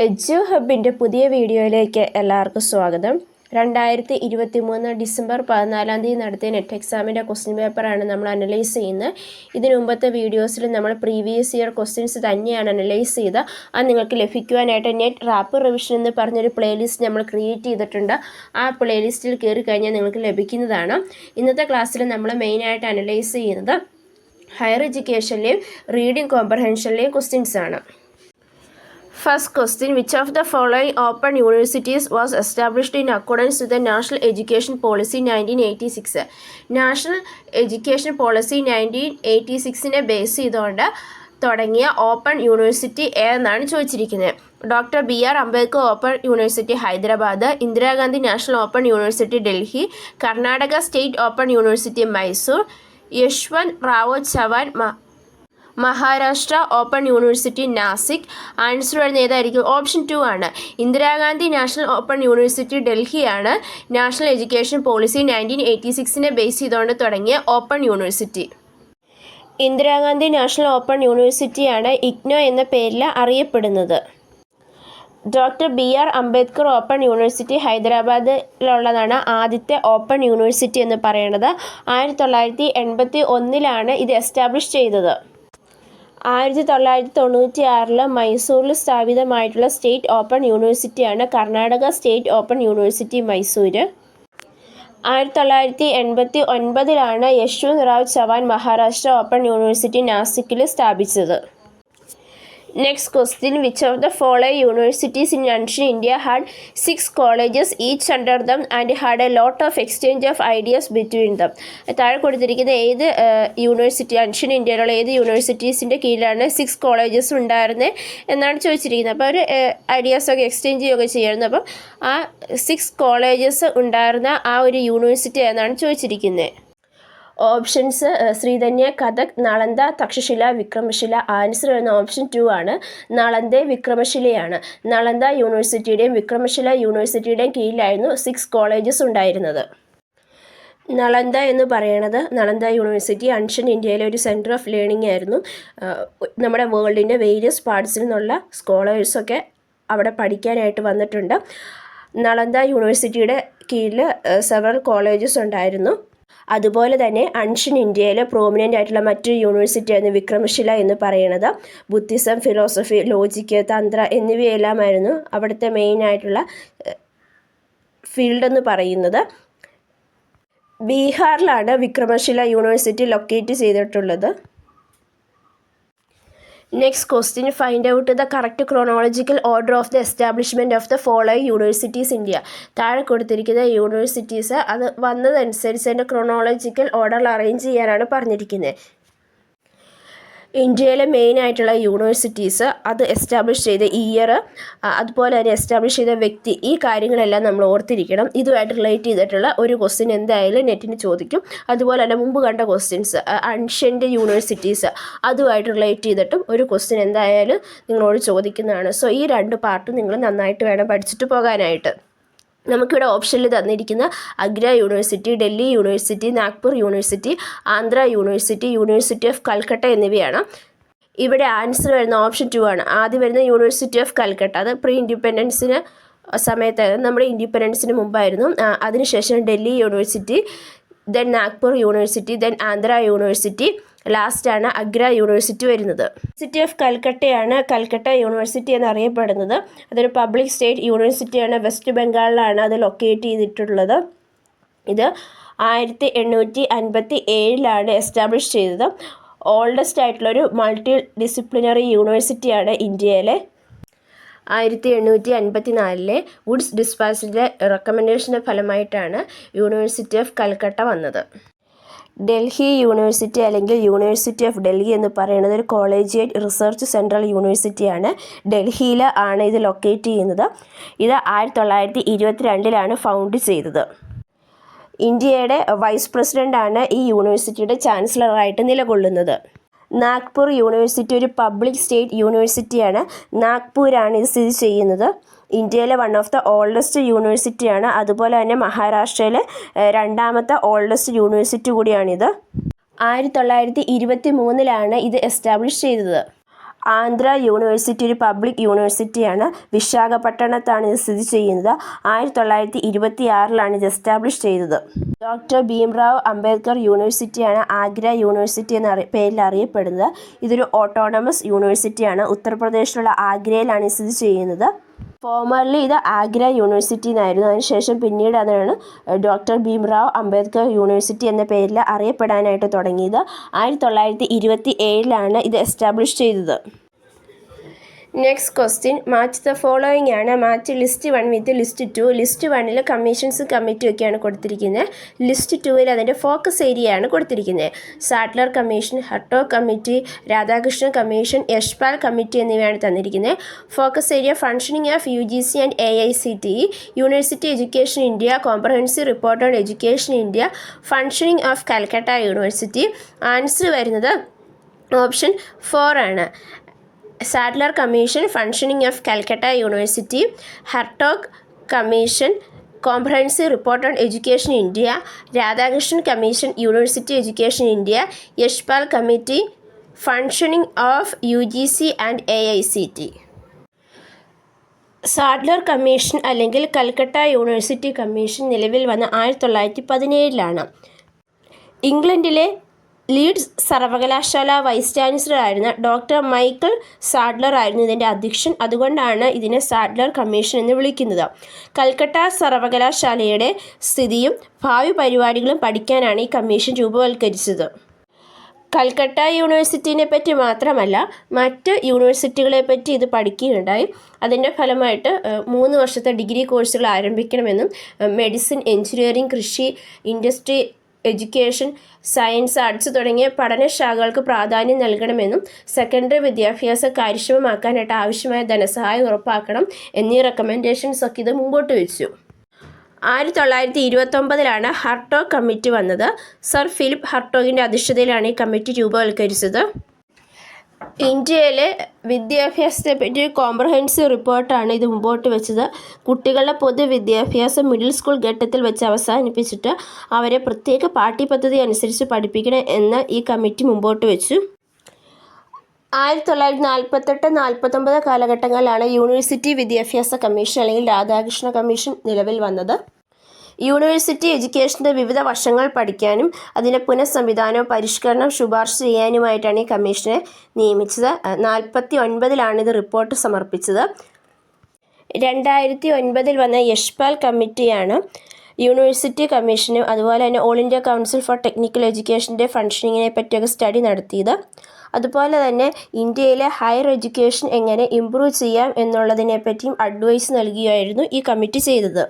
Edu ഹബിൻ്റെ പുതിയ വീഡിയോയിലേക്ക് എല്ലാവർക്കും സ്വാഗതം. 2023 ഡിസംബർ 14 നടത്തിയ നെറ്റ് എക്സാമിൻ്റെ ക്വസ്റ്റ്യൻ പേപ്പറാണ് നമ്മൾ അനലൈസ് ചെയ്യുന്നത്. ഇതിനു മുമ്പത്തെ വീഡിയോസിൽ നമ്മൾ പ്രീവിയസ് ഇയർ ക്വസ്റ്റ്യൻസ് തന്നെയാണ് അനലൈസ് ചെയ്ത് അത് നിങ്ങൾക്ക് ലഭിക്കുവാനായിട്ട് നെറ്റ് റാപ്പ് റിവിഷൻ എന്ന് പറഞ്ഞൊരു പ്ലേലിസ്റ്റ് നമ്മൾ ക്രിയേറ്റ് ചെയ്തിട്ടുണ്ട്. ആ പ്ലേലിസ്റ്റിൽ കയറി കഴിഞ്ഞാൽ നിങ്ങൾക്ക് ലഭിക്കുന്നതാണ്. ഇന്നത്തെ ക്ലാസ്സിൽ നമ്മൾ മെയിനായിട്ട് അനലൈസ് ചെയ്യുന്നത് ഹയർ എഡ്യൂക്കേഷനിലെയും റീഡിംഗ് കോംപ്രഹെൻഷനിലെയും ക്വസ്റ്റ്യൻസ് ആണ്. First question, which of the following open universities was established in accordance with the National Education Policy 1986? National Education Policy 1986 base ചെയ്തുകൊണ്ട് തുടങ്ങിയ ഓപ്പൺ യൂണിവേഴ്സിറ്റി ഏതെന്നാണ് ചോദിച്ചിരിക്കുന്നത്. Doctor BR Ambedkar open university Hyderabad, Indira Gandhi national open university Delhi, Karnataka state open university Mysore, Yashwant Rao Chavan Maharashtra open university Nashik. Answer വരുന്ന ഏതായിരിക്കും? Option 2 ആണ്. Indira Gandhi national open university ഡൽഹിയാണ് national education policy 1986 base ചെയ്തുകൊണ്ട് തുടങ്ങിയ open university. Indira Gandhi national open യൂണിവേഴ്സിറ്റിയാണ് ഇഗ്നോ എന്ന പേരിൽ അറിയപ്പെടുന്നത്. Doctor BR Ambedkar open university ഹൈദരാബാദിലുള്ളതാണ് ആദ്യത്തെ ഓപ്പൺ യൂണിവേഴ്സിറ്റി എന്ന് പറയുന്നത്. 1981 ഇത് എസ്റ്റാബ്ലിഷ് ചെയ്തത്. 1996 മൈസൂരിൽ സ്ഥാപിതമായിട്ടുള്ള സ്റ്റേറ്റ് ഓപ്പൺ യൂണിവേഴ്സിറ്റിയാണ് Karnataka state open university Mysore. 1989 Yashwant Rao Chavan Maharashtra open university നാസിക്കിൽ സ്ഥാപിച്ചത്. Next question, which of the following universities in ancient India had 6 colleges each under them and had a lot of exchange of ideas between them? താഴെ കൊടുത്തിരിക്കുന്ന ഏത് university അൻഷ്യൻ ഇന്ത്യയിലുള്ള ഏത് യൂണിവേഴ്സിറ്റീസിൻ്റെ കീഴിലാണ് 6 colleges ഉണ്ടായിരുന്നത് എന്നാണ് ചോദിച്ചിരിക്കുന്നത്. അപ്പോൾ അവർ ഐഡിയാസൊക്കെ എക്സ്ചേഞ്ച് ചെയ്യുകയൊക്കെ ചെയ്യായിരുന്നു. അപ്പം ആ 6 കോളേജസ് ഉണ്ടായിരുന്ന ആ ഒരു യൂണിവേഴ്സിറ്റി എന്നാണ് ചോദിച്ചിരിക്കുന്നത്. ഓപ്ഷൻസ് ശ്രീധന്യ, കഥക്, നളന്ദ, തക്ഷശില, വിക്രമശില. ആൻസർ വരുന്ന ഓപ്ഷൻ 2 ആണ്. നളന്ദ വിക്രമശിലയാണ്. നളന്ദ യൂണിവേഴ്സിറ്റിയുടെയും വിക്രമശില യൂണിവേഴ്സിറ്റിയുടെയും കീഴിലായിരുന്നു 6 കോളേജസ് ഉണ്ടായിരുന്നത്. നളന്ദ എന്ന് പറയുന്നത് നളന്ദ യൂണിവേഴ്സിറ്റി അൻഷ്യൻ ഇന്ത്യയിലെ ഒരു സെൻറ്റർ ഓഫ് ലേണിംഗ് ആയിരുന്നു. നമ്മുടെ വേൾഡിൻ്റെ വേരിയസ് പാർട്സിൽ നിന്നുള്ള സ്കോളേഴ്സൊക്കെ അവിടെ പഠിക്കാനായിട്ട് വന്നിട്ടുണ്ട്. നളന്ദ യൂണിവേഴ്സിറ്റിയുടെ കീഴിൽ സെവറൽ കോളേജസ് ഉണ്ടായിരുന്നു. അതുപോലെ തന്നെ അൻഷ്യൻ ഇന്ത്യയിൽ പ്രോമിനൻ്റ് ആയിട്ടുള്ള മറ്റൊരു യൂണിവേഴ്സിറ്റിയായിരുന്നു വിക്രമശില എന്ന് പറയുന്നത്. ബുദ്ധിസം, ഫിലോസഫി, ലോജിക്ക്, തന്ത്ര എന്നിവയെല്ലാമായിരുന്നു അവിടുത്തെ മെയിനായിട്ടുള്ള ഫീൽഡ് എന്ന് പറയുന്നത്. ബീഹാറിലാണ് വിക്രമശില യൂണിവേഴ്സിറ്റി ലൊക്കേറ്റ് ചെയ്തിട്ടുള്ളത്. Next question, find out the correct chronological order of the establishment of the following universities India. താഴെ കൊടുത്തിരിക്കുന്ന യൂണിവേഴ്സിറ്റീസ് അത് വന്നതനുസരിച്ച് അതിൻ്റെ ക്രോണോളജിക്കൽ ഓർഡറിൽ അറേഞ്ച് ചെയ്യാനാണ് പറഞ്ഞിരിക്കുന്നത്. ഇന്ത്യയിലെ മെയിൻ ആയിട്ടുള്ള യൂണിവേഴ്സിറ്റീസ് അത് എസ്റ്റാബ്ലിഷ് ചെയ്ത ഇയർ, അതുപോലെ തന്നെ എസ്റ്റാബ്ലിഷ് ചെയ്ത വ്യക്തി, ഈ കാര്യങ്ങളെല്ലാം നമ്മൾ ഓർത്തിരിക്കണം. ഇതുമായിട്ട് റിലേറ്റ് ചെയ്തിട്ടുള്ള ഒരു ക്വസ്റ്റ്യൻ എന്തായാലും നെറ്റിന് ചോദിക്കും. അതുപോലെ തന്നെ മുമ്പ് കണ്ട ക്വസ്റ്റ്യൻസ് അൻഷ്യൻ്റ് യൂണിവേഴ്സിറ്റീസ് അതുമായിട്ട് റിലേറ്റ് ചെയ്തിട്ടും ഒരു ക്വസ്റ്റ്യൻ എന്തായാലും നിങ്ങളോട് ചോദിക്കുന്നതാണ്. സോ ഈ 2 പാർട്ടും നിങ്ങൾ നന്നായിട്ട് വേണം പഠിച്ചിട്ട് പോകാനായിട്ട്. നമുക്കിവിടെ ഓപ്ഷനിൽ തന്നിരിക്കുന്ന Agra university, Delhi university, Nagpur university, Andhra university, university of Calcutta എന്നിവയാണ്. ഇവിടെ ആൻസർ വരുന്ന ഓപ്ഷൻ 2 ആണ്. ആദ്യം വരുന്ന യൂണിവേഴ്സിറ്റി ഓഫ് കൽക്കട്ട, അത് പ്രീ ഇൻഡിപെൻഡൻസിന് സമയത്തായിരുന്നു, നമ്മുടെ ഇൻഡിപെൻഡൻസിന് മുമ്പായിരുന്നു. അതിനുശേഷം Delhi university, then Nagpur university, then Andhra university, ലാസ്റ്റാണ് അഗ്ര യൂണിവേഴ്സിറ്റി വരുന്നത്. യൂണിവേഴ്സിറ്റി ഓഫ് കൽക്കട്ടയാണ് കൽക്കട്ട യൂണിവേഴ്സിറ്റി എന്നറിയപ്പെടുന്നത്. അതൊരു പബ്ലിക് സ്റ്റേറ്റ് യൂണിവേഴ്സിറ്റിയാണ്. വെസ്റ്റ് ബംഗാളിലാണ് അത് ലൊക്കേറ്റ് ചെയ്തിട്ടുള്ളത്. ഇത് 1857 എസ്റ്റാബ്ലിഷ് ചെയ്തത്. ഓൾഡസ്റ്റ് ആയിട്ടുള്ളൊരു മൾട്ടി ഡിസിപ്ലിനറി യൂണിവേഴ്സിറ്റിയാണ് ഇന്ത്യയിലെ. 1854 വുഡ്സ് ഡിസ്പാച്ചിൻ്റെ റെക്കമെൻഡേഷൻ്റെ ഫലമായിട്ടാണ് യൂണിവേഴ്സിറ്റി ഓഫ് കൽക്കട്ട വന്നത്. ഡൽഹി യൂണിവേഴ്സിറ്റി അല്ലെങ്കിൽ യൂണിവേഴ്സിറ്റി ഓഫ് ഡൽഹി എന്ന് പറയുന്നത് ഒരു കോളേജിയേറ്റ് റിസർച്ച് സെൻട്രൽ യൂണിവേഴ്സിറ്റിയാണ്. ഡൽഹിയിൽ ആണ് ഇത് ലൊക്കേറ്റ് ചെയ്യുന്നത്. ഇത് 1922 ഫൗണ്ട് ചെയ്തത്. ഇന്ത്യയുടെ വൈസ് പ്രസിഡൻ്റാണ് ഈ യൂണിവേഴ്സിറ്റിയുടെ ചാൻസലറായിട്ട് നിലകൊള്ളുന്നത്. നാഗ്പൂർ യൂണിവേഴ്സിറ്റി ഒരു പബ്ലിക് സ്റ്റേറ്റ് യൂണിവേഴ്സിറ്റിയാണ്. നാഗ്പൂരാണ് ഇത് സ്ഥിതി ചെയ്യുന്നത്. ഇന്ത്യയിലെ വൺ ഓഫ് ദ ഓൾഡസ്റ്റ് യൂണിവേഴ്സിറ്റിയാണ്. അതുപോലെ തന്നെ മഹാരാഷ്ട്രയിലെ 2ാമത്തെ ഓൾഡസ്റ്റ് യൂണിവേഴ്സിറ്റി കൂടിയാണിത്. 1923 ഇത് എസ്റ്റാബ്ലിഷ് ചെയ്തത്. ആന്ധ്ര യൂണിവേഴ്സിറ്റി ഒരു പബ്ലിക് യൂണിവേഴ്സിറ്റിയാണ്. വിശാഖപട്ടണത്താണ് ഇത് സ്ഥിതി ചെയ്യുന്നത്. 1926 ഇത് എസ്റ്റാബ്ലിഷ് ചെയ്തത്. ഡോക്ടർ ഭീംറാവ് അംബേദ്കർ യൂണിവേഴ്സിറ്റിയാണ് ആഗ്ര യൂണിവേഴ്സിറ്റി എന്ന പേരിൽ അറിയപ്പെടുന്നത്. ഇതൊരു ഓട്ടോണമസ് യൂണിവേഴ്സിറ്റിയാണ്. ഉത്തർപ്രദേശിലുള്ള ആഗ്രയിലാണ് സ്ഥിതി ചെയ്യുന്നത്. ഫോമർലി ഇത് ആഗ്ര യൂണിവേഴ്സിറ്റി എന്നായിരുന്നു. അതിനുശേഷം പിന്നീട് അതാണ് ഡോക്ടർ ഭീംറാവ് അംബേദ്കർ യൂണിവേഴ്സിറ്റി എന്ന പേരിൽ അറിയപ്പെടാനായിട്ട് തുടങ്ങിയത്. 1927 ഇത് എസ്റ്റാബ്ലിഷ് ചെയ്തത്. Next question, match the following ആണ്. Match list 1 with list 2. List 1 commissions committee ഒക്കെയാണ് കൊടുത്തിരിക്കുന്നത്. ലിസ്റ്റ് 2 അതിൻ്റെ ഫോക്കസ് ഏരിയ ആണ് കൊടുത്തിരിക്കുന്നത്. Sadler commission, Hartog committee, Radhakrishnan commission, Yashpal committee എന്നിവയാണ് തന്നിരിക്കുന്നത്. Focus area functioning of UGC and AICTE, university education India, comprehensive report on education India, functioning of Calcutta university. Answer വരുന്നത് option 4 ആണ്. Sadler commission, functioning of Calcutta university, ഹർട്ടോഗ് commission, comprehensive report on education India, Radhakrishnan commission, university education India, Yashpal committee, functioning of UGC and AICTE. Sadler commission അല്ലെങ്കിൽ Calcutta university commission നിലവിൽ വന്ന 1917 ഇംഗ്ലണ്ടിലെ Leeds സർവകലാശാല vice chancellor ആയിരുന്ന doctor Michael Sadler ആയിരുന്നു ഇതിൻ്റെ അധ്യക്ഷൻ. അതുകൊണ്ടാണ് ഇതിനെ സാഡ്ലർ കമ്മീഷൻ എന്ന് വിളിക്കുന്നത്. കൽക്കട്ട സർവകലാശാലയുടെ സ്ഥിതിയും ഭാവി പരിപാടികളും പഠിക്കാനാണ് ഈ കമ്മീഷൻ രൂപവൽക്കരിച്ചത്. കൽക്കട്ട യൂണിവേഴ്സിറ്റിനെ പറ്റി മാത്രമല്ല മറ്റ് യൂണിവേഴ്സിറ്റികളെ പറ്റി ഇത് പഠിക്കുകയുണ്ടായി. അതിൻ്റെ ഫലമായിട്ട് 3 വർഷത്തെ ഡിഗ്രി കോഴ്സുകൾ ആരംഭിക്കണമെന്നും മെഡിസിൻ, എഞ്ചിനീയറിംഗ്, കൃഷി, ഇൻഡസ്ട്രി, എഡ്യൂക്കേഷൻ, സയൻസ്, ആർട്സ് തുടങ്ങിയ പഠനശാഖകൾക്ക് പ്രാധാന്യം നൽകണമെന്നും സെക്കൻഡറി വിദ്യാഭ്യാസം കാര്യക്ഷമമാക്കാനായിട്ട് ആവശ്യമായ ധനസഹായം ഉറപ്പാക്കണം എന്നീ റെക്കമെൻഡേഷൻസ് ഒക്കെ ഇത് മുമ്പോട്ട് വെച്ചു. 1929 ഹർട്ടോഗ് കമ്മിറ്റി വന്നത്. സർ ഫിലിപ്പ് ഹർട്ടോഗിൻ്റെ അധ്യക്ഷതയിലാണ് ഈ കമ്മിറ്റി രൂപവൽക്കരിച്ചത്. ഇന്ത്യയിലെ വിദ്യാഭ്യാസത്തെ പറ്റി ഒരു കോംപ്രഹെൻസീവ് റിപ്പോർട്ടാണ് ഇത് മുമ്പോട്ട് വെച്ചത്. കുട്ടികളുടെ പൊതുവിദ്യാഭ്യാസം മിഡിൽ സ്കൂൾ ഘട്ടത്തിൽ വെച്ച് അവസാനിപ്പിച്ചിട്ട് അവരെ പ്രത്യേക പാഠ്യപദ്ധതി അനുസരിച്ച് പഠിപ്പിക്കണം എന്ന് ഈ കമ്മിറ്റി മുമ്പോട്ട് വെച്ചു. 1948-49 കാലഘട്ടങ്ങളിലാണ് യൂണിവേഴ്സിറ്റി വിദ്യാഭ്യാസ കമ്മീഷൻ അല്ലെങ്കിൽ രാധാകൃഷ്ണ കമ്മീഷൻ നിലവിൽ വന്നത്. യൂണിവേഴ്സിറ്റി എഡ്യൂക്കേഷൻ്റെ വിവിധ വശങ്ങൾ പഠിക്കാനും അതിൻ്റെ പുനഃസംവിധാനവും പരിഷ്കരണം ശുപാർശ ചെയ്യാനുമായിട്ടാണ് ഈ കമ്മീഷനെ നിയമിച്ചത്. 1949 ഇത് റിപ്പോർട്ട് സമർപ്പിച്ചത്. 2009 വന്ന യശ്പാൽ കമ്മിറ്റിയാണ് യൂണിവേഴ്സിറ്റി കമ്മീഷനും അതുപോലെ തന്നെ all India council for technical എഡ്യൂക്കേഷൻ്റെ ഫങ്ഷനിങ്ങിനെ പറ്റിയൊക്കെ സ്റ്റഡി നടത്തിയത്. അതുപോലെ തന്നെ ഇന്ത്യയിലെ ഹയർ എഡ്യൂക്കേഷൻ എങ്ങനെ ഇംപ്രൂവ് ചെയ്യാം എന്നുള്ളതിനെ പറ്റിയും അഡ്വൈസ് നൽകുകയായിരുന്നു ഈ കമ്മിറ്റി ചെയ്തത്.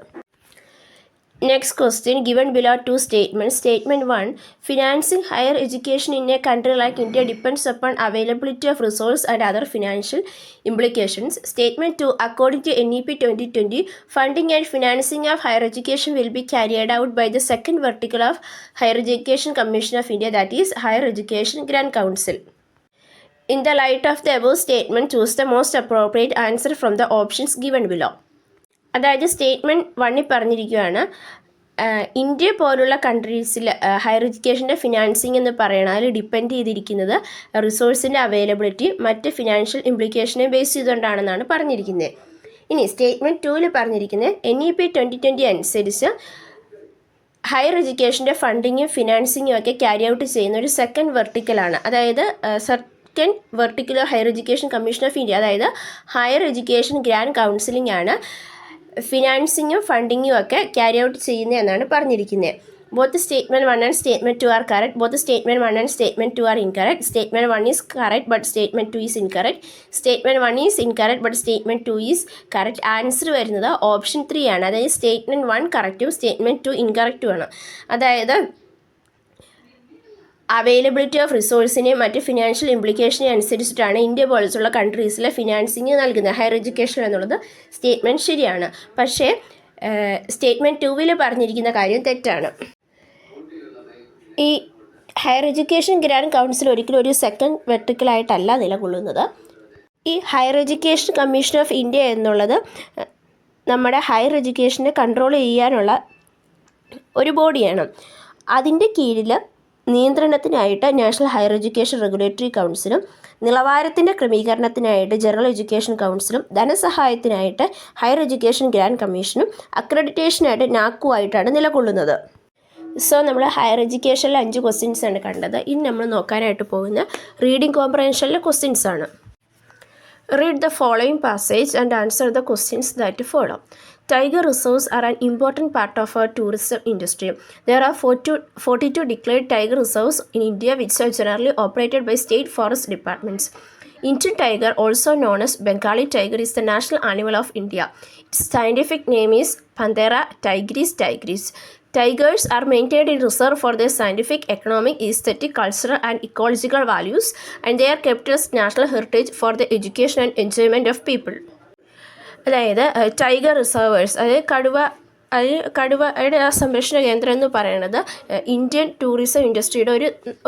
Next question, given below 2 statements. Statement 1, financing higher education in a country like India depends upon availability of resource and other financial implications. Statement 2, according to NEP 2020, funding and financing of higher education will be carried out by the second vertical of Higher Education Commission of India, that is Higher Education Grand Council. In the light of the above statement, choose the most appropriate answer from the options given below. അതായത് statement 1 പറഞ്ഞിരിക്കുകയാണ്, India പോലുള്ള കൺട്രീസിൽ higher എഡ്യൂക്കേഷൻ്റെ financing എന്ന് പറയണം അതിൽ depend ചെയ്തിരിക്കുന്നത് റിസോഴ്സിൻ്റെ availability മറ്റ് financial ഇംപ്ലിക്കേഷനെ base ചെയ്തുകൊണ്ടാണെന്നാണ് പറഞ്ഞിരിക്കുന്നത്. ഇനി സ്റ്റേറ്റ്മെൻറ്റ് 2 പറഞ്ഞിരിക്കുന്നത് NEP 2020 അനുസരിച്ച് ഹയർ എഡ്യൂക്കേഷൻ്റെ ഫണ്ടിങ്ങും ഫിനാൻസിങ്ങും ഒക്കെ ക്യാരി ഔട്ട് ചെയ്യുന്ന ഒരു സെക്കൻഡ് വെർട്ടിക്കലാണ്. അതായത് second vertical higher education commission of India, അതായത് ഹയർ എഡ്യൂക്കേഷൻ ഗ്രാൻഡ് കൗൺസിലിംഗ് ആണ് ഫിനാൻസിങ്ങും ഫണ്ടിങ്ങും ഒക്കെ ക്യാരി ഔട്ട് ചെയ്യുന്നത് എന്നാണ് പറഞ്ഞിരിക്കുന്നത്. Both statement 1 and statement 2 are correct. Both statement 1 and statement 2 are incorrect. Statement 1 is correct but statement 2 is incorrect. Statement 1 is incorrect but statement 2 is correct. Answer വരുന്നത് option 3 ആണ്. അതായത് statement 1 കറക്റ്റും statement 2 ഇൻകറക്റ്റുമാണ്. അതായത് availability of റിസോഴ്സിനെ മറ്റ് financial ഇംപ്ലിക്കേഷനെ അനുസരിച്ചിട്ടാണ് India പോലുള്ള കൺട്രീസിലെ financing നൽകുന്നത് higher education എന്നുള്ളത് statement ശരിയാണ്. പക്ഷേ സ്റ്റേറ്റ്മെൻറ്റ് 2 പറഞ്ഞിരിക്കുന്ന കാര്യം തെറ്റാണ്. ഈ ഹയർ എഡ്യൂക്കേഷൻ ഗ്രാൻഡ് കൗൺസിൽ ഒരിക്കലും ഒരു സെക്കൻഡ് വെർട്ടിക്കലായിട്ടല്ല നിലകൊള്ളുന്നത്. ഈ higher education commission of India എന്നുള്ളത് നമ്മുടെ ഹയർ എഡ്യൂക്കേഷനെ കൺട്രോൾ ചെയ്യാനുള്ള ഒരു ബോഡിയാണ്. അതിൻ്റെ കീഴിൽ നിയന്ത്രണത്തിനായിട്ട് നാഷണൽ ഹയർ എഡ്യൂക്കേഷൻ റെഗുലേറ്ററി കൗൺസിലും നിലവാരത്തിൻ്റെ ക്രമീകരണത്തിനായിട്ട് ജനറൽ എഡ്യൂക്കേഷൻ കൗൺസിലും ധനസഹായത്തിനായിട്ട് ഹയർ എഡ്യൂക്കേഷൻ ഗ്രാൻഡ് കമ്മീഷനും അക്രഡിറ്റേഷനായിട്ട് നാക്കുമായിട്ടാണ് നിലകൊള്ളുന്നത്. സോ നമ്മൾ ഹയർ എഡ്യൂക്കേഷനിൽ 5 ക്വസ്റ്റ്യൻസ് ആണ് കണ്ടത്. ഇനി നമ്മൾ നോക്കാനായിട്ട് പോകുന്ന റീഡിംഗ് കോംപ്രഹെൻഷനിലെ ക്വസ്റ്റ്യൻസ് ആണ്. Read the following passage and answer the questions that follow. Tiger reserves are an important part of our tourism industry. There are 42 declared tiger reserves in India which are generally operated by state forest departments. Indian tiger, also known as Bengali tiger, is the national animal of India. Its scientific name is Panthera tigris tigris. Tigers are maintained in reserve for their scientific, economic, aesthetic, cultural and ecological values, and they are kept as national heritage for the education and enjoyment of people. അതായത് tiger reservoirs, അതായത് കടുവയുടെ ആ സംരക്ഷണ കേന്ദ്രം എന്ന് പറയുന്നത് Indian tourism ഇൻഡസ്ട്രിയുടെ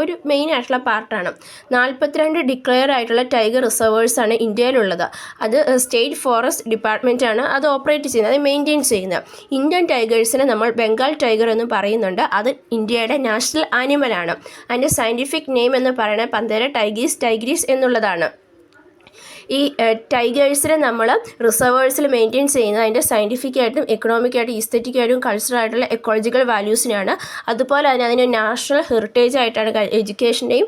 ഒരു main ആയിട്ടുള്ള പാർട്ടാണ്. 42 ഡിക്ലെയർ ആയിട്ടുള്ള ടൈഗർ റിസർവേഴ്സാണ് ഇന്ത്യയിലുള്ളത്. അത് സ്റ്റേറ്റ് ഫോറസ്റ്റ് ഡിപ്പാർട്ട്മെൻറ്റാണ് അത് ഓപ്പറേറ്റ് ചെയ്യുന്നത്, അത് മെയിൻറ്റെയിൻ ചെയ്യുന്നത്. ഇന്ത്യൻ ടൈഗേഴ്സിനെ നമ്മൾ ബംഗാൾ ടൈഗർ എന്ന് പറയുന്നുണ്ട്. അത് ഇന്ത്യയുടെ നാഷണൽ ആനിമലാണ്. അതിൻ്റെ സയൻറ്റിഫിക് നെയിം എന്ന് പറയുന്നത് പന്തേര ടൈഗ്രീസ് എന്നുള്ളതാണ്. ഈ ടൈഗേഴ്സിനെ നമ്മൾ റിസർവേഴ്സിൽ മെയിൻറ്റെയിൻ ചെയ്യുന്നത് അതിൻ്റെ സയൻറ്റിഫിക്കായിട്ടും എക്കണോമിക്കായിട്ടും ഈസ്തറ്റിക്കായിട്ടും കൾച്ചറായിട്ടുള്ള എക്കോളജിക്കൽ വാല്യൂസിനാണ്. അതുപോലെ തന്നെ അതിന് നാഷണൽ ഹെറിറ്റേജ് ആയിട്ടാണ് എഡ്യൂക്കേഷൻ്റെയും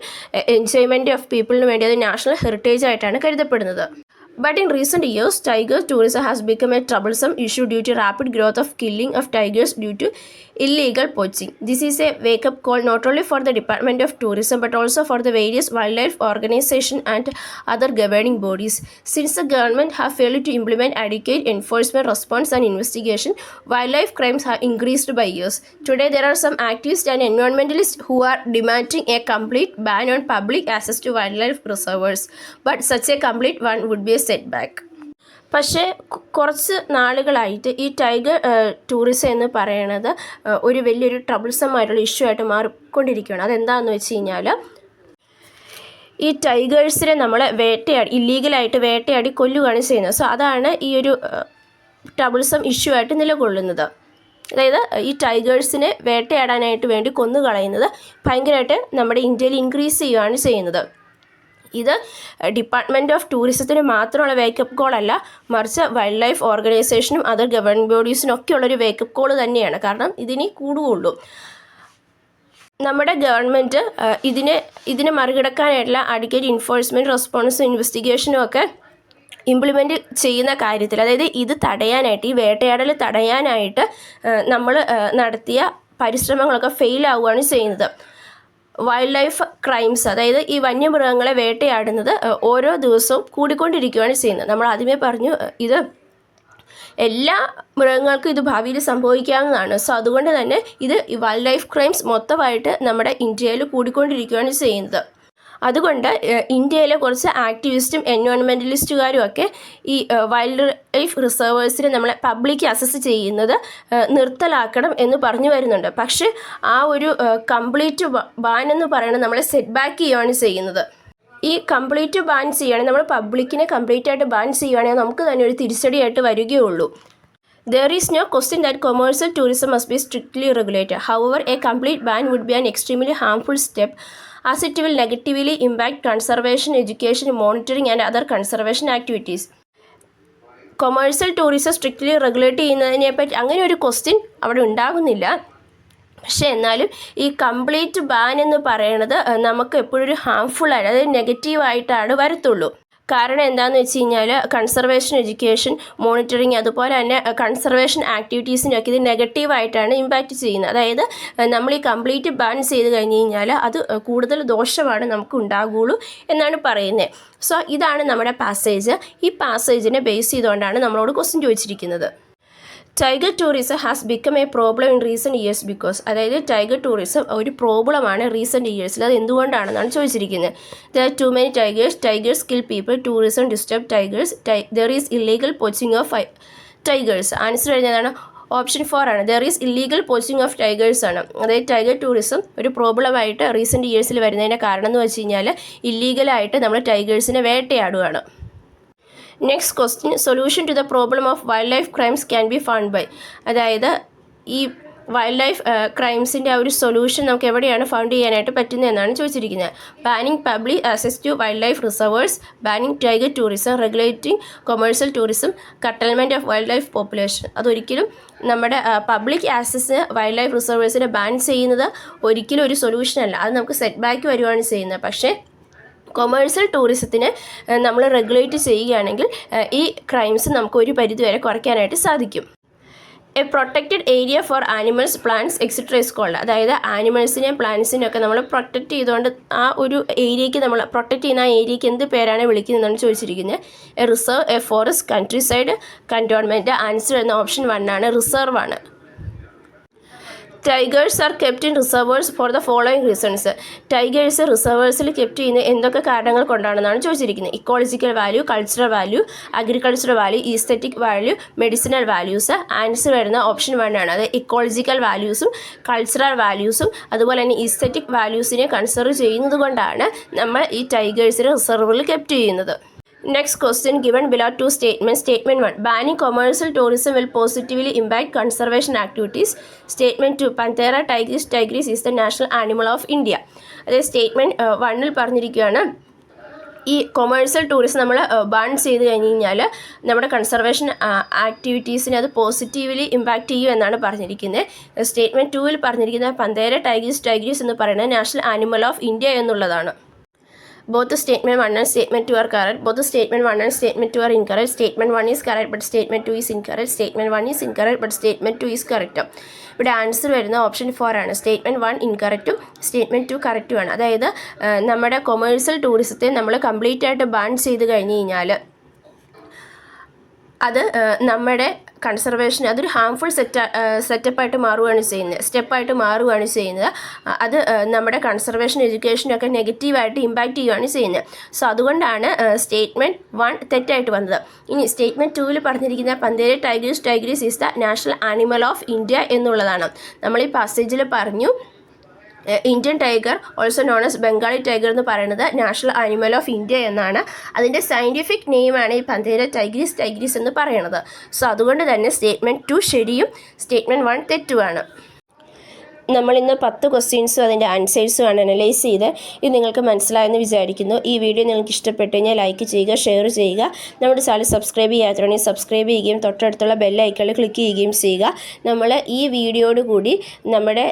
എൻജോയ്മെൻറ്റ് ഓഫ് പീപ്പിളിന് വേണ്ടി അത് നാഷണൽ ഹെറിറ്റേജ് ആയിട്ടാണ് കരുതപ്പെടുന്നത്. But in recent years, tiger tourism has become a troublesome issue due to rapid growth of killing of tigers due to illegal poaching. This is a wake-up call not only for the Department of Tourism but also for the various wildlife organizations and other governing bodies. Since the government have failed to implement adequate enforcement response and investigation, wildlife crimes have increased by years. Today, there are some activists and environmentalists who are demanding a complete ban on public access to wildlife reservoirs. But such a complete one would be a setback. പക്ഷേ കുറച്ച് നാളുകളായിട്ട് ഈ tiger tourism എന്ന് പറയുന്നത് ഒരു വലിയൊരു troublesome ആയിട്ടുള്ള issue ആയിട്ട് മാറിക്കൊണ്ടിരിക്കുകയാണ്. അതെന്താണെന്ന് വെച്ച് കഴിഞ്ഞാൽ ഈ ടൈഗേഴ്സിനെ നമ്മൾ ഇല്ലീഗലായിട്ട് വേട്ടയാടി കൊല്ലുകയാണ് ചെയ്യുന്നത്. സോ അതാണ് ഈ ഒരു ട്രബിൾസം ഇഷ്യൂ ആയിട്ട് നിലകൊള്ളുന്നത്. അതായത് ഈ ടൈഗേഴ്സിനെ വേട്ടയാടാനായിട്ട് വേണ്ടി കൊന്നുകളയുന്നത് ഭയങ്കരമായിട്ട് നമ്മുടെ ഇന്ത്യയിൽ ഇൻക്രീസ് ചെയ്യുകയാണ് ചെയ്യുന്നത്. ഇത് ഡിപ്പാർട്ട്മെൻറ്റ് ഓഫ് ടൂറിസത്തിന് മാത്രമുള്ള വേക്കപ്പ് കോൾ അല്ല, മറിച്ച് വൈൽഡ് ലൈഫ് ഓർഗനൈസേഷനും അതർ ഗവൺമെൻറ് ബോഡീസിനും ഒക്കെ ഉള്ളൊരു വേക്കപ്പ് കോൾ തന്നെയാണ്. കാരണം ഇതിനി കൂടുകയുള്ളൂ. നമ്മുടെ ഗവൺമെൻറ് ഇതിനെ മറികടക്കാനായിട്ടുള്ള അഡിക്വേറ്റ് എൻഫോഴ്സ്മെൻറ്റ് റെസ്പോൺസും ഇൻവെസ്റ്റിഗേഷനും ഒക്കെ ഇംപ്ലിമെൻറ്റ് ചെയ്യുന്ന കാര്യത്തിൽ, അതായത് ഇത് തടയാനായിട്ട്, ഈ വേട്ടയാടൽ തടയാനായിട്ട് നമ്മൾ നടത്തിയ പരിശ്രമങ്ങളൊക്കെ ഫെയിലാവുകയാണ് ചെയ്യുന്നത്. വൈൽഡ് ലൈഫ് ക്രൈംസ്, അതായത് ഈ വന്യമൃഗങ്ങളെ വേട്ടയാടുന്നത് ഓരോ ദിവസവും കൂടിക്കൊണ്ടിരിക്കുകയാണ് ചെയ്യുന്നത്. നമ്മൾ ആദ്യമേ പറഞ്ഞു ഇത് എല്ലാ മൃഗങ്ങൾക്കും ഇത് ഭാവിയിൽ സംഭവിക്കാവുന്നതാണ്. സോ അതുകൊണ്ട് തന്നെ ഇത് വൈൽഡ് ലൈഫ് ക്രൈംസ് മൊത്തമായിട്ട് നമ്മുടെ ഇന്ത്യയിൽ കൂടിക്കൊണ്ടിരിക്കുകയാണ് ചെയ്യുന്നത്. അതുകൊണ്ട് ഇന്ത്യയിലെ കുറച്ച് ആക്ടിവിസ്റ്റും എൻവയോൺമെൻറ്റലിസ്റ്റുകാരും ഒക്കെ ഈ വൈൽഡ് ലൈഫ് റിസർവേഴ്സിനെ നമ്മളെ പബ്ലിക് അസസ് ചെയ്യുന്നത് നിർത്തലാക്കണം എന്ന് പറഞ്ഞു വരുന്നുണ്ട്. പക്ഷേ ആ ഒരു കംപ്ലീറ്റ് ബാൻ എന്ന് പറയുന്നത് നമ്മളെ സെറ്റ് ബാക്ക് ചെയ്യുകയാണ് ചെയ്യുന്നത്. ഈ കംപ്ലീറ്റ് ബാൻ ചെയ്യുകയാണെങ്കിൽ നമ്മൾ പബ്ലിക്കിനെ കംപ്ലീറ്റ് ആയിട്ട് ബാൻ ചെയ്യുകയാണെങ്കിൽ നമുക്ക് തന്നെ ഒരു തിരിച്ചടിയായിട്ട് വരികയുള്ളൂ. There is no question that commercial tourism must be strictly regulated. However, a complete ban would be an extremely harmful step as it will negatively impact conservation, education, monitoring and other conservation activities. Commercial tourism strictly regulate ചെയ്യുന്നതിനെപ്പറ്റി അങ്ങനെ ഒരു question അവിടെ ഉണ്ടാകുന്നില്ല. പക്ഷേ എന്നാലും ഈ complete ban എന്ന് പറയുന്നത് നമുക്ക് എപ്പോഴും ഒരു ഹാംഫുള്ളായിട്ട്, അതായത് നെഗറ്റീവായിട്ടാണ് വരത്തുള്ളൂ. കാരണം എന്താണെന്ന് വെച്ച് കഴിഞ്ഞാൽ കൺസർവേഷൻ, എഡ്യൂക്കേഷൻ, മോണിറ്ററിങ്, അതുപോലെ തന്നെ കൺസർവേഷൻ ആക്ടിവിറ്റീസിനൊക്കെ ഇത് നെഗറ്റീവായിട്ടാണ് ഇമ്പാക്റ്റ് ചെയ്യുന്നത്. അതായത് നമ്മൾ ഈ കംപ്ലീറ്റ് ബാൻ ചെയ്ത് കഴിഞ്ഞ് കഴിഞ്ഞാൽ അത് കൂടുതൽ ദോഷമാണ് നമുക്ക് ഉണ്ടാകുള്ളൂ എന്നാണ് പറയുന്നത്. സോ ഇതാണ് നമ്മുടെ പാസേജ്. ഈ പാസേജിനെ ബേസ് ചെയ്തുകൊണ്ടാണ് നമ്മളോട് ക്വസ്റ്റ്യൻ ചോദിച്ചിരിക്കുന്നത്. Tiger tourism has become a problem in recent years because, അതായത് ടൈഗർ ടൂറിസം ഒരു പ്രോബ്ലമാണ് റീസെൻറ്റ് ഇയേഴ്സിൽ. അത് എന്തുകൊണ്ടാണെന്നാണ് ചോദിച്ചിരിക്കുന്നത്. There are too many tigers kill people, tourism disturb tigers, there is illegal poaching of tigers. Answer വരുന്നതാണ് option 4 ആണ്. There is illegal poaching of tigers ആണ്. അതായത് ടൈഗർ ടൂറിസം ഒരു പ്രോബ്ലമായിട്ട് റീസെൻറ്റ് ഇയേഴ്സിൽ വരുന്നതിൻ്റെ കാരണം എന്ന് വെച്ച് കഴിഞ്ഞാൽ ഇല്ലീഗലായിട്ട് നമ്മൾ ടൈഗേഴ്സിനെ വേട്ടയാടുകയാണ്. Next question, solution to the problem of wildlife crimes can be found by, അതായത് ഈ വൈൽഡ് ലൈഫ് ക്രൈംസിൻ്റെ ആ ഒരു സൊല്യൂഷൻ നമുക്ക് എവിടെയാണ് ഫൗണ്ട് ചെയ്യാനായിട്ട് പറ്റുന്നതെന്നാണ് ചോദിച്ചിരിക്കുന്നത്. Banning public access to wildlife reserves, banning tiger tourism, regulating commercial tourism, curtailment of wildlife population. അതൊരിക്കലും നമ്മുടെ പബ്ലിക് ആക്സസ് വൈൽഡ് ലൈഫ് റിസർവേഴ്സിനെ ബാൻ ചെയ്യുന്നത് ഒരിക്കലും ഒരു സൊല്യൂഷനല്ല. അത് നമുക്ക് സെറ്റ് ബാക്ക് വരുവാണ് ചെയ്യുന്നത്. പക്ഷേ കൊമേഴ്സ്യൽ ടൂറിസത്തിന് നമ്മൾ റെഗുലേറ്റ് ചെയ്യുകയാണെങ്കിൽ ഈ ക്രൈംസ് നമുക്ക് ഒരു പരിധിവരെ കുറയ്ക്കാനായിട്ട് സാധിക്കും. A protected area for animals, plants etcetera is called. അതായത് ആനിമൽസിനെയും പ്ലാന്റ്സിനെയും ഒക്കെ നമ്മൾ പ്രൊട്ടക്റ്റ് ചെയ്തുകൊണ്ട് ആ ഒരു ഏരിയയ്ക്ക് നമ്മൾ പ്രൊട്ടക്റ്റ് ചെയ്യുന്ന ആ ഏരിയയ്ക്ക് എന്ത് പേരാണ് വിളിക്കുന്നതെന്നാണ് ചോദിച്ചിരിക്കുന്നത്. A reserve, a forest, countryside, cantonment. Answer എന്ന ഓപ്ഷൻ 1 ആണ്, റിസർവ് ആണ്. Tigers are kept in reserves for the following reasons. Tigers റിസർവേഴ്സിൽ കെപ്റ്റ് ചെയ്യുന്ന എന്തൊക്കെ കാരണങ്ങൾ കൊണ്ടാണെന്നാണ് ചോദിച്ചിരിക്കുന്നത്. Ecological value, cultural value, agricultural value, aesthetic value, medicinal values. Answer വരുന്ന ഓപ്ഷൻ 1 ആണ്. അത് ഇക്കോളജിക്കൽ വാല്യൂസും കൾച്ചറൽ വാല്യൂസും അതുപോലെ തന്നെ ഈസ്തെറ്റിക് വാല്യൂസിനെ കൺസിഡർ ചെയ്യുന്നത് കൊണ്ടാണ് നമ്മൾ ഈ ടൈഗേഴ്സിനെ റിസർവിൽ കെപ്റ്റ് ചെയ്യുന്നത്. Next question, given below 2 statements. Statement 1, banning commercial tourism will positively impact conservation activities. Statement 2, Panthera tigris is the national animal of India. അതായത് സ്റ്റേറ്റ്മെൻറ്റ് 1 പറഞ്ഞിരിക്കുകയാണ്, ഈ കൊമേഴ്സ്യൽ ടൂറിസം നമ്മൾ ബാൻ ചെയ്ത് കഴിഞ്ഞ് കഴിഞ്ഞാൽ നമ്മുടെ കൺസർവേഷൻ ആക്ടിവിറ്റീസിനെ അത് പോസിറ്റീവ്ലി ഇമ്പാക്റ്റ് ചെയ്യും എന്നാണ് പറഞ്ഞിരിക്കുന്നത്. സ്റ്റേറ്റ്മെൻറ്റ് 2 പറഞ്ഞിരിക്കുന്നത് പന്തേര ടൈഗ്രീസ് എന്ന് പറയുന്നത് നാഷണൽ ആനിമൽ ഓഫ് ഇന്ത്യ എന്നുള്ളതാണ്. Both statement 1 and statement 2 are correct. Both statement 1 and statement 2 are incorrect. Statement 1 is correct but statement 2 is incorrect. Statement 1 is incorrect but statement 2 is correct. ഇവിടെ answer വരുന്ന option 4 ആണ്. Statement 1 ഇൻകറക്റ്റും statement 2 കറക്റ്റുമാണ്. അതായത് നമ്മുടെ commercial ടൂറിസത്തെ നമ്മൾ complete ആയിട്ട് ban ചെയ്ത് കഴിഞ്ഞ് കഴിഞ്ഞാൽ അത് നമ്മുടെ കൺസർവേഷൻ അതൊരു ഹാംഫുൾ സ്റ്റെപ്പായിട്ട് മാറുകയാണ് ചെയ്യുന്നത്. അത് നമ്മുടെ കൺസർവേഷൻ എഡ്യൂക്കേഷനൊക്കെ നെഗറ്റീവായിട്ട് ഇമ്പാക്റ്റ് ചെയ്യുകയാണ് ചെയ്യുന്നത്. സോ അതുകൊണ്ടാണ് സ്റ്റേറ്റ്മെൻറ്റ് 1 തെറ്റായിട്ട് വന്നത്. ഇനി സ്റ്റേറ്റ്മെൻറ്റ് 2 പറഞ്ഞിരിക്കുന്ന പന്തേര Tigris is the national animal of India എന്നുള്ളതാണ്. നമ്മൾ ഈ പാസേജിൽ പറഞ്ഞു Indian tiger, also known as Bengali tiger എന്ന് പറയുന്നത് നാഷണൽ ആനിമൽ ഓഫ് ഇന്ത്യ എന്നാണ്. അതിൻ്റെ സയൻറ്റിഫിക് നെയിമാണ് ഈ പന്തേര ടൈഗ്രീസ് എന്ന് പറയുന്നത്. സോ അതുകൊണ്ട് തന്നെ സ്റ്റേറ്റ്മെൻറ്റ് 2 ശരിയും സ്റ്റേറ്റ്മെൻറ്റ് 1 തെറ്റുമാണ്. നമ്മളിന്ന് 10 ക്വസ്റ്റ്യൻസും അതിൻ്റെ ആൻസേഴ്സുമാണ് അനലൈസ് ചെയ്ത്. ഇത് നിങ്ങൾക്ക് മനസ്സിലായെന്ന് വിചാരിക്കുന്നു. ഈ വീഡിയോ നിങ്ങൾക്ക് ഇഷ്ടപ്പെട്ടു കഴിഞ്ഞാൽ ലൈക്ക് ചെയ്യുക, ഷെയർ ചെയ്യുക. നമ്മുടെ ചാനൽ സബ്സ്ക്രൈബ് ചെയ്യാത്തവരാണെങ്കിൽ സബ്സ്ക്രൈബ് ചെയ്യുകയും തൊട്ടടുത്തുള്ള ബെൽ ഐക്കണിൽ ക്ലിക്ക് ചെയ്യുകയും ചെയ്യുക. നമ്മൾ ഈ വീഡിയോയോട് കൂടി നമ്മുടെ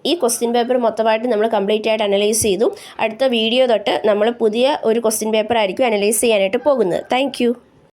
ഈ ക്വസ്റ്റ്യൻ പേപ്പർ മൊത്തമായിട്ട് നമ്മൾ കംപ്ലീറ്റ് ആയിട്ട് അനലൈസ് ചെയ്തു. അടുത്ത വീഡിയോ തൊട്ട് നമ്മൾ പുതിയ ഒരു ക്വസ്റ്റ്യൻ പേപ്പർ ആയിരിക്കും അനലൈസ് ചെയ്യാനായിട്ട് പോകുന്നത്. താങ്ക്